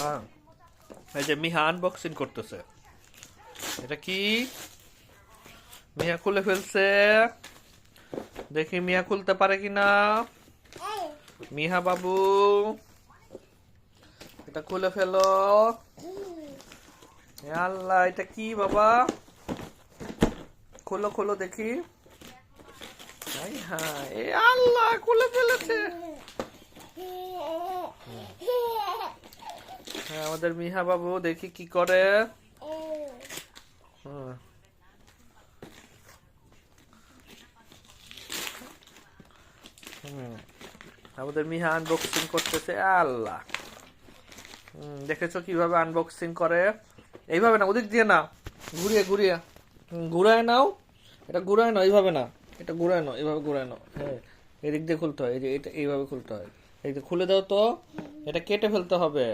হ্যাঁ, এই যে মিহা আনবক্সিং করতেছে। এটা কি? মিয়া খুলে ফেলছে। দেখি মিয়া খুলতে পারে কিনা। মিহা বাবু, এটা খুলে ফেলো। এ আল্লাহ, এটা কি বাবা? খোলো খোলো দেখি। হ্যাঁ, এ আল্লাহ, খুলে ফেলেছে। হ্যাঁ, আমাদের মিহা বাবু দেখি কি করে। হুম। আমাদের মিহা আনবক্সিং করতেছে। আল্লাহ, দেখেছো কিভাবে আনবক্সিং করে? এইভাবে না, ওদিক দিয়ে না, ঘুরিয়ে ঘুরিয়ে। ঘুরায় নাও, এটা ঘুরায় নাও, এইভাবে না, এটা ঘুরায় নাও, এইভাবে ঘুরায় নাও। হ্যাঁ, এদিক দিয়ে খুলতে হয়, এই যে এটা এইভাবে খুলতে হয়। এই যে খুলে দাও তো, এটা কেটে ফেলতে হবে।